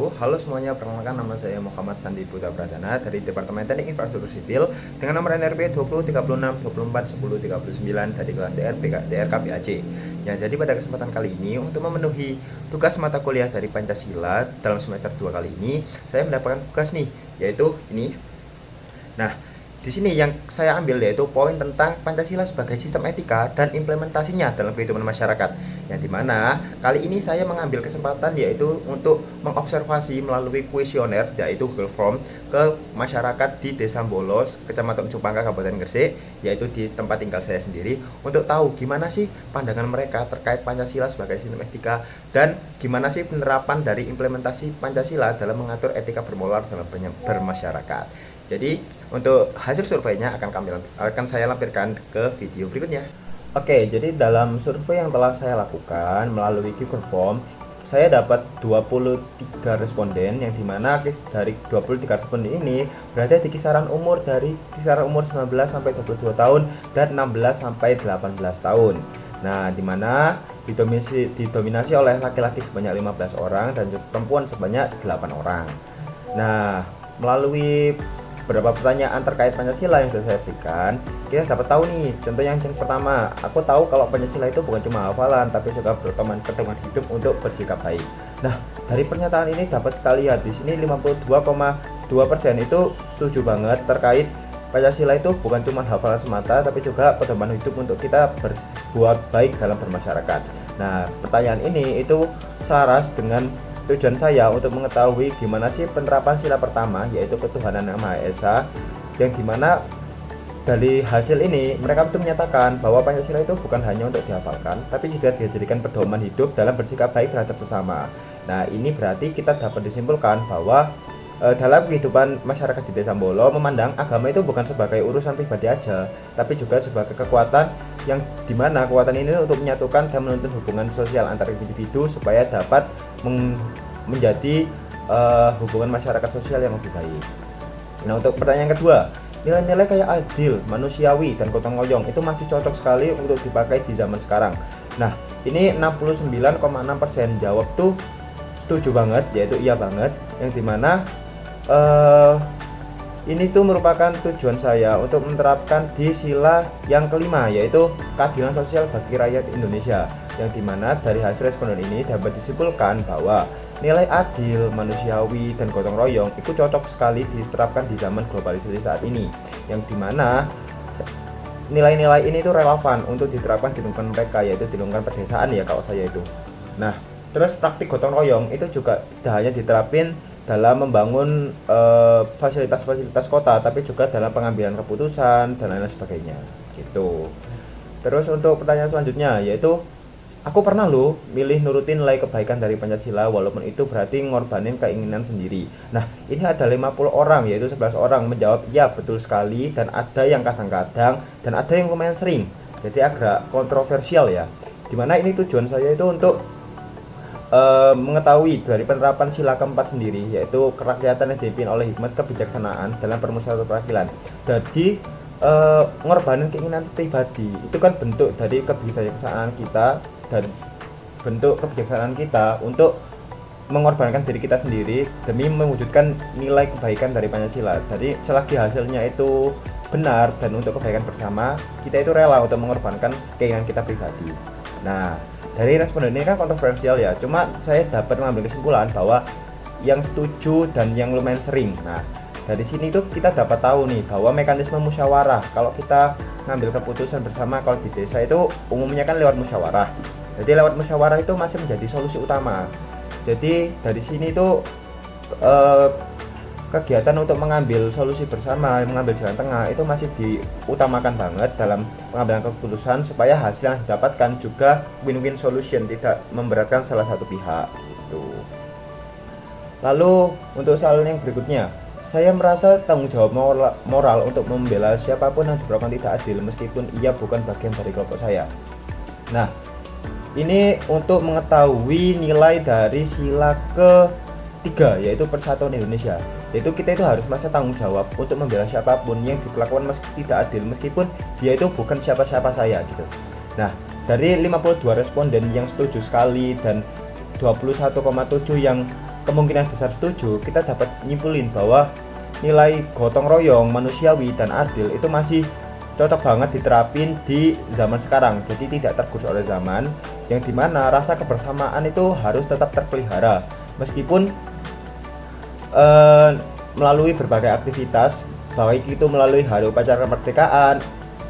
wabarakatuh. Halo semuanya, perkenalkan nama saya Muhammad Sandi Putra Pradana dari Departemen Teknik Infrastruktur Sipil dengan nomor NRP 2036241039 dari kelas DRKPAC. Ya, jadi pada kesempatan kali ini untuk memenuhi tugas mata kuliah dari Pancasila dalam semester 2 kali ini, saya mendapatkan tugas nih, yaitu ini. Nah, di sini yang saya ambil yaitu poin tentang Pancasila sebagai sistem etika dan implementasinya dalam kehidupan masyarakat. Yang dimana kali ini saya mengambil kesempatan yaitu untuk mengobservasi melalui kuesioner yaitu Google Form ke masyarakat di Desa Bolos, Kecamatan Ujung Pangkah, Kabupaten Gresik, yaitu di tempat tinggal saya sendiri, untuk tahu gimana sih pandangan mereka terkait Pancasila sebagai sistem etika dan gimana sih penerapan dari implementasi Pancasila dalam mengatur etika bermoral dalam bermasyarakat. Jadi untuk hasil surveinya akan saya lampirkan ke video berikutnya. Oke, jadi dalam survei yang telah saya lakukan melalui Google Form, saya dapat 23 responden yang dimana dari 23 responden ini berada di kisaran umur 19 sampai 22 tahun dan 16 sampai 18 tahun. Nah, dimana didominasi oleh laki-laki sebanyak 15 orang dan perempuan sebanyak 8 orang. Nah, melalui beberapa pertanyaan terkait Pancasila yang sudah saya berikan, kita dapat tahu nih. Contoh yang pertama, aku tahu kalau Pancasila itu bukan cuma hafalan, tapi juga pedoman hidup untuk bersikap baik. Nah, dari pernyataan ini dapat kita lihat di sini 52,2% itu setuju banget terkait Pancasila itu bukan cuma hafalan semata, tapi juga pedoman hidup untuk kita berbuat baik dalam bermasyarakat. Nah, pertanyaan ini itu selaras dengan tujuan saya untuk mengetahui gimana sih penerapan sila pertama, yaitu ketuhanan yang Maha Esa, yang dimana dari hasil ini mereka itu menyatakan bahwa Pancasila itu bukan hanya untuk dihafalkan, tapi juga dijadikan pedoman hidup dalam bersikap baik terhadap sesama. Nah, ini berarti kita dapat disimpulkan bahwa dalam kehidupan masyarakat di Desa Bolo memandang agama itu bukan sebagai urusan pribadi aja, tapi juga sebagai kekuatan yang dimana kekuatan ini untuk menyatukan dan menuntun hubungan sosial antar individu supaya dapat menjadi hubungan masyarakat sosial yang lebih baik. Nah, untuk pertanyaan kedua, nilai-nilai kayak adil, manusiawi, dan gotong royong itu masih cocok sekali untuk dipakai di zaman sekarang. Nah, ini 69,6% jawab tuh setuju banget, yaitu iya banget, yang dimana ini tuh merupakan tujuan saya untuk menerapkan di sila yang kelima, yaitu keadilan sosial bagi rakyat Indonesia, yang dimana dari hasil responden ini dapat disimpulkan bahwa nilai adil, manusiawi, dan gotong royong itu cocok sekali diterapkan di zaman globalisasi saat ini, yang dimana nilai-nilai ini tuh relevan untuk diterapkan di lingkungan mereka, yaitu di lingkungan pedesaan ya kalau saya itu. Nah, terus praktik gotong royong itu juga tidak hanya diterapin dalam membangun fasilitas-fasilitas kota, tapi juga dalam pengambilan keputusan dan lain sebagainya gitu. Terus untuk pertanyaan selanjutnya, yaitu aku pernah loh milih nurutin nilai kebaikan dari Pancasila walaupun itu berarti ngorbanin keinginan sendiri. Nah, ini ada 50 orang, yaitu 11 orang menjawab ya betul sekali, dan ada yang kadang-kadang dan ada yang lumayan sering, jadi agak kontroversial ya, dimana ini tujuan saya itu untuk mengetahui dari penerapan sila keempat sendiri, yaitu kerakyatan yang dipimpin oleh hikmat kebijaksanaan dalam permusyawaratan perwakilan. Jadi ngorbanin keinginan pribadi itu kan bentuk dari kebijaksanaan kita dan bentuk kebijaksanaan kita untuk mengorbankan diri kita sendiri demi mewujudkan nilai kebaikan dari Pancasila. Jadi selagi hasilnya itu benar dan untuk kebaikan bersama, kita itu rela untuk mengorbankan keinginan kita pribadi. Nah, dari responden ini kan kontroversial ya, cuma saya dapat mengambil kesimpulan bahwa yang setuju dan yang lumayan sering. Nah, dari sini tuh kita dapat tahu nih bahwa mekanisme musyawarah, kalau kita ngambil keputusan bersama kalau di desa itu umumnya kan lewat musyawarah. Jadi lewat musyawarah itu masih menjadi solusi utama. Jadi dari sini tuh kegiatan untuk mengambil solusi bersama, mengambil jalan tengah itu masih diutamakan banget dalam pengambilan keputusan supaya hasil yang didapatkan juga win-win solution, tidak memberatkan salah satu pihak gitu. Lalu untuk soal yang berikutnya, saya merasa tanggung jawab moral untuk membela siapapun yang diperlakukan tidak adil meskipun ia bukan bagian dari kelompok saya. Nah, ini untuk mengetahui nilai dari sila ke-3, yaitu Persatuan Indonesia, yaitu kita itu harus merasa tanggung jawab untuk membela siapapun yang diperlakukan tidak adil meskipun dia itu bukan siapa-siapa saya gitu. Nah, dari 52 responden yang setuju sekali dan 21,7 yang kemungkinan besar setuju, kita dapat nyimpulin bahwa nilai gotong royong, manusiawi, dan adil itu masih cocok banget diterapin di zaman sekarang. Jadi tidak tergerus oleh zaman, yang dimana rasa kebersamaan itu harus tetap terpelihara meskipun melalui berbagai aktivitas, baik itu melalui hari upacara kemerdekaan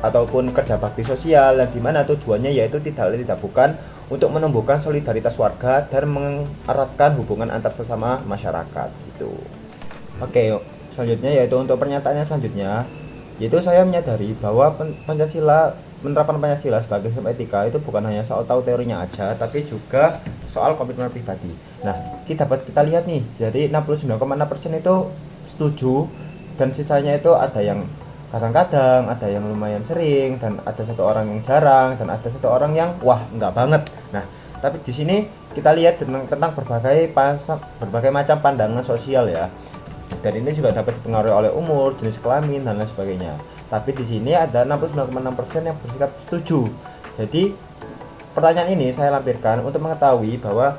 ataupun kerja bakti sosial, yang dimana tujuannya yaitu tidak bukan untuk menumbuhkan solidaritas warga dan mengeratkan hubungan antar sesama masyarakat gitu. Oke, selanjutnya yaitu untuk pernyataannya selanjutnya, yaitu saya menyadari bahwa penerapan Pancasila sebagai sistem etika itu bukan hanya soal tahu teorinya aja, tapi juga soal komitmen pribadi. Nah, kita lihat nih, jadi 69,6% itu setuju, dan sisanya itu ada yang kadang-kadang, ada yang lumayan sering, dan ada satu orang yang jarang, dan ada satu orang yang wah enggak banget. Nah, tapi di sini kita lihat tentang berbagai macam pandangan sosial ya. Dan ini juga dapat dipengaruhi oleh umur, jenis kelamin, dan lain sebagainya. Tapi di sini ada 69,6% yang bersikap setuju. Jadi pertanyaan ini saya lampirkan untuk mengetahui bahwa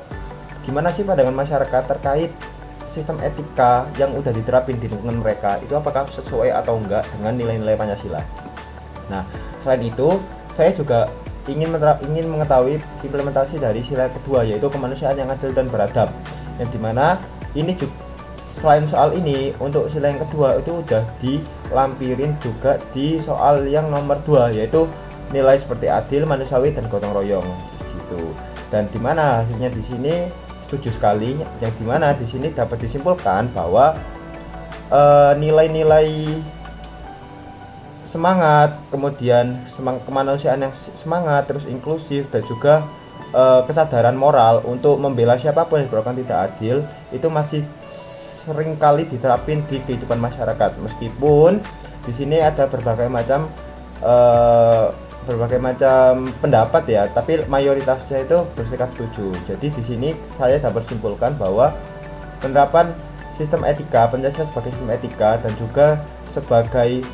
gimana sih pandangan masyarakat terkait sistem etika yang udah diterapin di lingkungan mereka, itu apakah sesuai atau enggak dengan nilai-nilai Pancasila. Nah, selain itu saya juga ingin mengetahui implementasi dari sila kedua, yaitu kemanusiaan yang adil dan beradab, yang dimana ini juga selain soal ini, untuk sila yang kedua itu udah dilampirin juga di soal yang nomor 2, yaitu nilai seperti adil, manusiawi, dan gotong royong gitu. Dan dimana hasilnya di sini setuju sekali, yang dimana di sini dapat disimpulkan bahwa nilai-nilai semangat, kemudian kemanusiaan yang semangat, terus inklusif, dan juga kesadaran moral untuk membela siapapun yang diperlakukan tidak adil itu masih seringkali diterapin di kehidupan masyarakat, meskipun di sini ada berbagai macam pendapat ya, tapi mayoritasnya itu bersikap setuju. Jadi di sini saya dapat simpulkan bahwa penerapan sistem etika, Pancasila sebagai sistem etika dan juga sebagai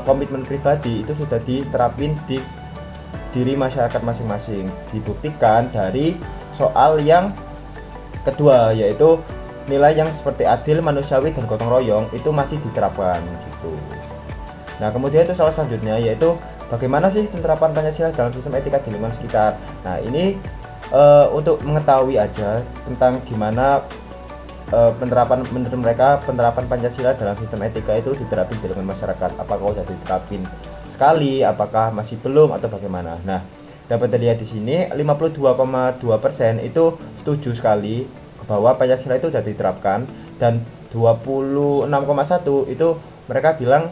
komitmen pribadi itu sudah diterapin di diri masyarakat masing-masing. Dibuktikan dari soal yang kedua, yaitu nilai yang seperti adil, manusiawi, dan gotong royong itu masih diterapkan gitu. Nah, kemudian itu soal selanjutnya, yaitu bagaimana sih penerapan Pancasila dalam sistem etika di lingkungan sekitar. Nah, ini untuk mengetahui aja tentang gimana menurut mereka penerapan Pancasila dalam sistem etika itu diterapin di lingkungan masyarakat. Apakah sudah diterapin sekali, apakah masih belum, atau bagaimana. Nah, dapat dilihat di sini 52,2% itu setuju sekali bahwa Pancasila itu sudah diterapkan, dan 26,1 itu mereka bilang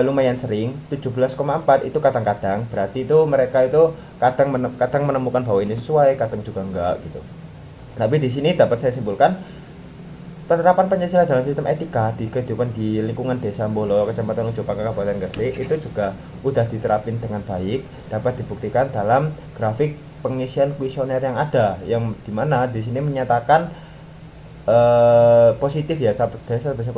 lumayan sering, 17,4 itu kadang-kadang, berarti itu mereka itu kadang menemukan bahwa ini sesuai, kadang juga enggak gitu. Tapi di sini dapat saya simpulkan penerapan Pancasila dalam sistem etika di kehidupan di lingkungan Desa Mbolo, Kecamatan Ujung Pangkal, Kabupaten Gresik itu juga udah diterapin dengan baik, dapat dibuktikan dalam grafik pengisian kuesioner yang ada, yang dimana di sini menyatakan positif ya, saya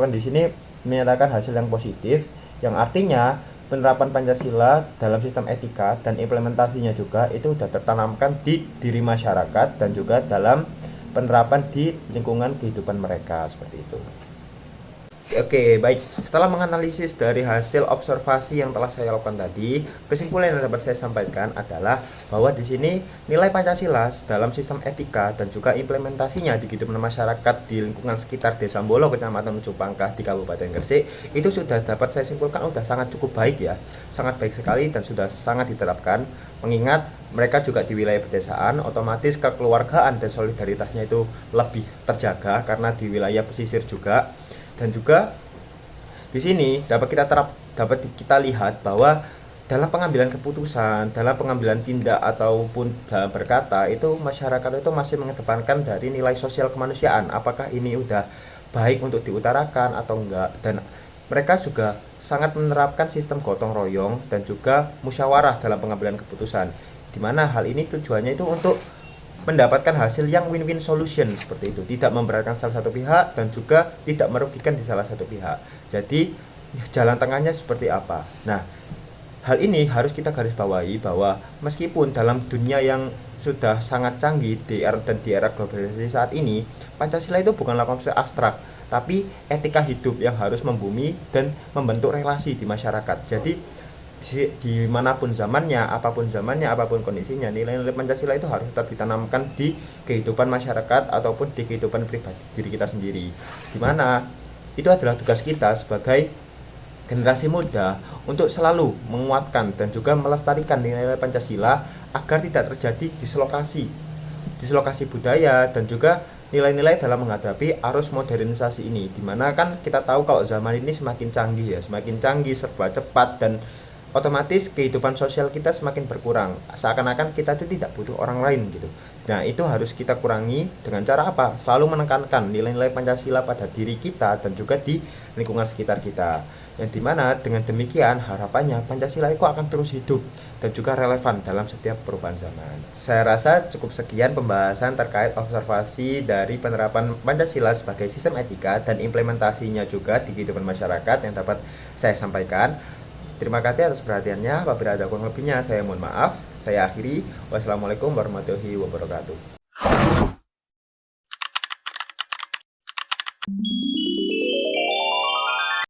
di sini menyatakan hasil yang positif, yang artinya penerapan Pancasila dalam sistem etika dan implementasinya juga itu sudah tertanamkan di diri masyarakat dan juga dalam penerapan di lingkungan kehidupan mereka, seperti itu. Oke, baik. Setelah menganalisis dari hasil observasi yang telah saya lakukan tadi, kesimpulan yang dapat saya sampaikan adalah bahwa di sini nilai Pancasila dalam sistem etika dan juga implementasinya di kehidupan masyarakat di lingkungan sekitar Desa Mbolo, Kecamatan Ujung Pangkah di Kabupaten Gresik itu sudah dapat saya simpulkan sudah sangat cukup baik ya, sangat baik sekali dan sudah sangat diterapkan. Mengingat mereka juga di wilayah pedesaan, otomatis kekeluargaan dan solidaritasnya itu lebih terjaga karena di wilayah pesisir juga. Dan juga di sini dapat kita lihat bahwa dalam pengambilan keputusan, dalam pengambilan tindak ataupun dalam berkata itu masyarakat itu masih mengedepankan dari nilai sosial kemanusiaan. Apakah ini udah baik untuk diutarakan atau enggak? Dan mereka juga sangat menerapkan sistem gotong royong dan juga musyawarah dalam pengambilan keputusan. Di mana hal ini tujuannya itu untuk mendapatkan hasil yang win-win solution, seperti itu, tidak memberatkan salah satu pihak dan juga tidak merugikan di salah satu pihak. Jadi jalan tengahnya seperti apa? Nah, hal ini harus kita garis bawahi bahwa meskipun dalam dunia yang sudah sangat canggih di era globalisasi saat ini, Pancasila itu bukanlah konsep abstrak, tapi etika hidup yang harus membumi dan membentuk relasi di masyarakat. Jadi dimanapun zamannya, apapun kondisinya, nilai-nilai Pancasila itu harus tetap ditanamkan di kehidupan masyarakat ataupun di kehidupan pribadi diri kita sendiri. Dimana itu adalah tugas kita sebagai generasi muda untuk selalu menguatkan dan juga melestarikan nilai-nilai Pancasila agar tidak terjadi dislokasi budaya dan juga nilai-nilai dalam menghadapi arus modernisasi ini. Dimana kan kita tahu kalau zaman ini semakin canggih ya, semakin canggih, serba cepat, dan otomatis kehidupan sosial kita semakin berkurang, seakan-akan kita itu tidak butuh orang lain gitu. Nah, itu harus kita kurangi dengan cara apa? Selalu menekankan nilai-nilai Pancasila pada diri kita dan juga di lingkungan sekitar kita. Yang dimana dengan demikian harapannya Pancasila itu akan terus hidup dan juga relevan dalam setiap perubahan zaman. Saya rasa cukup sekian pembahasan terkait observasi dari penerapan Pancasila sebagai sistem etika dan implementasinya juga di kehidupan masyarakat yang dapat saya sampaikan. Terima kasih atas perhatiannya. Apabila ada kurang lebihnya, saya mohon maaf. Saya akhiri. Wassalamualaikum warahmatullahi wabarakatuh.